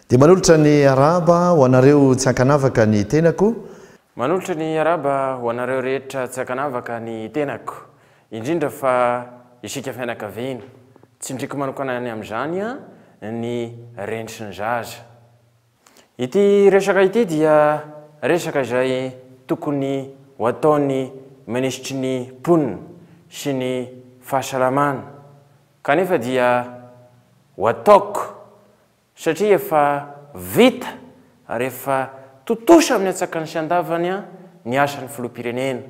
dia manolotra ny araba ho anareo tsy ankanavaka ny tenako. Manolotra ny araba ho anareo rehetra tsy ankanavaka ny tenako, indrindra fa isika fianakaviana tsy ndriky manokana any amin'izany ny renitry ny zaza. Ity resaka ity dia resaka izay tokony ho ataony minisitry ny mponina sy ny fahasalamana, kanefa dia ho ataoko satria efa vita ary efa totosa amin'ny atsakany sy andavany ny asan'ny filoham-pirenena,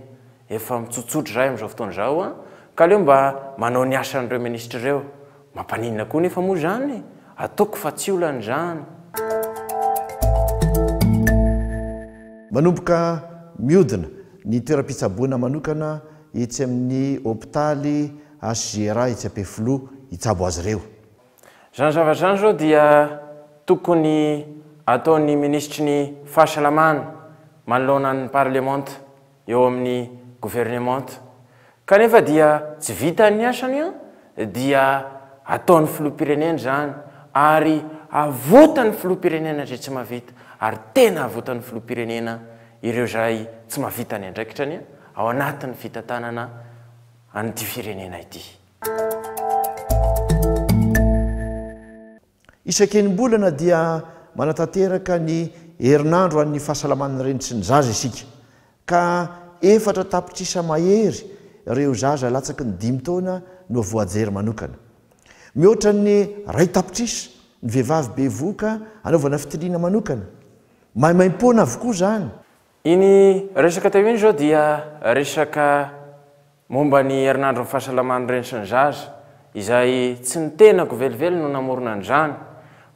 efa mitsotsodry zay amin'izao fotoana izao ka leo mba manao ny asan'ireo minisitra ireo. Mampaninona koa nefa moa zany, ataoko fa tsy olana zany. Manomboka miodina ny toeram-pitsaboana manokana etsy amin'ny hôpitaly HGR etsy Ampefiloha itsabo azy ireo. Zany zavatra zany zao dia tokony ataon'ny ministry ny fahasalamana manoloana ny parlemanta eo amin'ny gouvernemanta, kanefa dia tsy vita ny asany dia ataon'ny filoham-pirenena zany ary avotany filoham-pirenena zay tsy mahavita, ary tena avotany filoham-pirenena ireo zay tsy mahavita ny andraikitrany ao anatin'ny fitantanana an'ity firenena ity. Isan-kenimbolana dia manatanteraka ny herinandro an'ny fahasalaman'ny renitry ny zaza isika, ka 4 tapitrisa mahery ireo zaza latsaky ny 5 taona no voajery manokana. Mihoatra ny 2 tapitrisa ny vehivavy be voka anaovana fitiliana manokana, maimaimpona avokoa zany. Iny resaka teo iny zao dia resaka momba ny herinandro ny fahasalaman'ny renitry ny zaza, izay tsy ny tenako velively no namorona an'izany,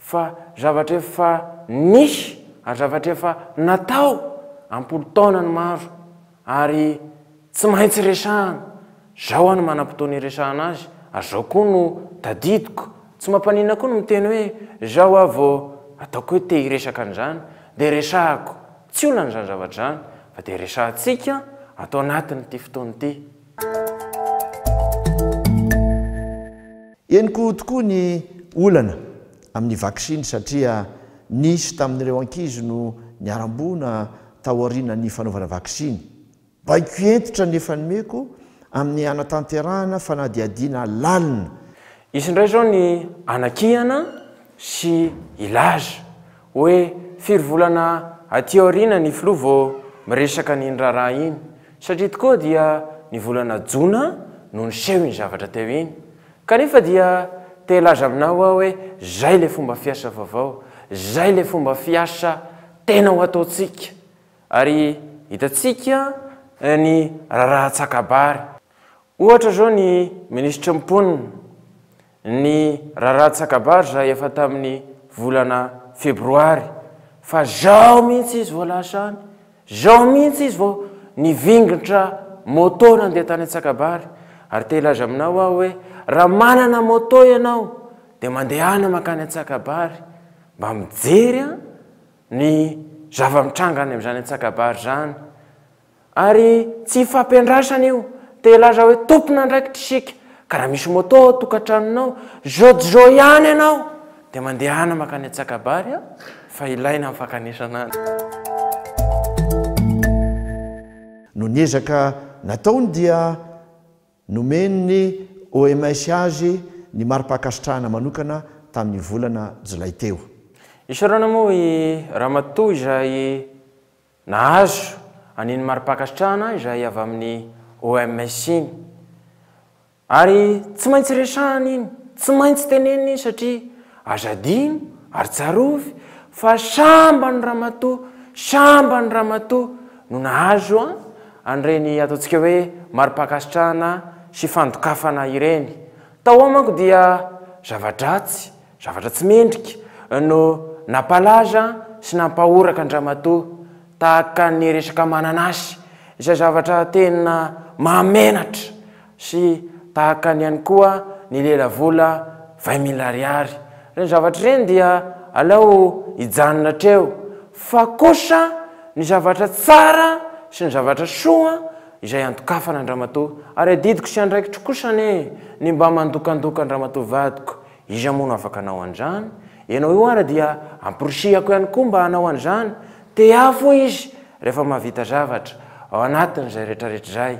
fa zavatra efa nisy ary zavatra efa natao ampolo taona ny maro ary tsy maintsy resahana. Zao any manam-potoana iresahana azy, ary zao koa no tadidiko, tsy mampanina koa no miteny hoe zao avo ataoko hoe te hiresaka an'izany dia resahako. Tsy olana zany zavatra zany, fa dia resahantsika atao anatin' ity fotoana ity. Eniko tokoa ny olana amin'ny vaksiny satria nisy tamin'ireo ankizy no niarambona taoriana ny fanaovana vaksiny. Baiko entitra nefa nomeko amin'ny anatanterahana fanadiadiana lalina. Isindray zao ny anakihana sy ilaza hoe firy volana aty aoriana ny filoha vao miresaka ny raraha iny, satria tokoa dia ny volana jona no niseho iny zavatra teo iny, kanefa dia te laza aminao aho hoe zay le fomba fiasa vaovao, zay le fomba fiasa tena ho ataotsika. Ary hitatsika ny raraha-tsakabary, ohatra zao ny ministra mponina ny raraha-tsakabary zay efa tamin'ny volana febroary, fa zao mihitsy izy voalasa any, zao mihitsy izy vao nivingitra moto nandeha tany Tsakabary. Ary te hilaza aminao aho hoe raha manana moto ianao dia mandehana makany Tsakabary mba mijery ny zava-mitrangany amin'izany Tsakabary zany. Ary tsy fampiandrasana io, te hilaza hoe tompona andraikitra isika, ka raha misy moto tokantranonao zao ihany ianao dia mandehana makany Tsakabary fa ilaina amin'ny fakanesana any. No niezaka nataony dia nomeny ny OMS azy ny mari-pakasitrahana manokana tamin'ny volana jolay teo. Isarana moa i ramatoa izay nahazo aniny mari-pakasitrahana izay avy amin'ny OMS iny, ary tsy maintsy resahana iny, tsy maintsy tenenina iny satria azadino ary tsarovy fa sambany ramatoa no nahazo an'ireny ataontsika hoe mari-pakasitrahana sy fandokafana ireny. Tao manko dia zavatra tsy mendrika no nampalaza sy nampahoraka andramatoa tahaka ny resaka mananasy, izay zavatra tena mahamenatra, sy tahaka ny ihany koa ny lela vola 20 000 ariary. Reny zavatra reny dia alao hijanona treo, fa kosa ny zavatra tsara sy ny zavatra soa izay andokafana andramatoa. Ary adidiko sy andraikitra kosa ny mba mandokandoka andramatoa vadiko, izy moa no afaka anao an'izany, ianao io ara dia ampirisihako ihany koa mba hanao an'izany te afo izy rehefa mahavita zavatra ao anatin'izay rehetrarehetra zay.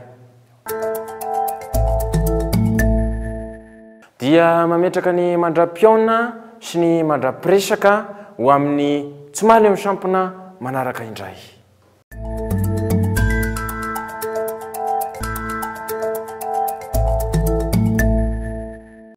Dia mametraka ny mandra-piaona sy ny mandra-piresaka ho amin'ny tsy mahaly misampona manaraka indray.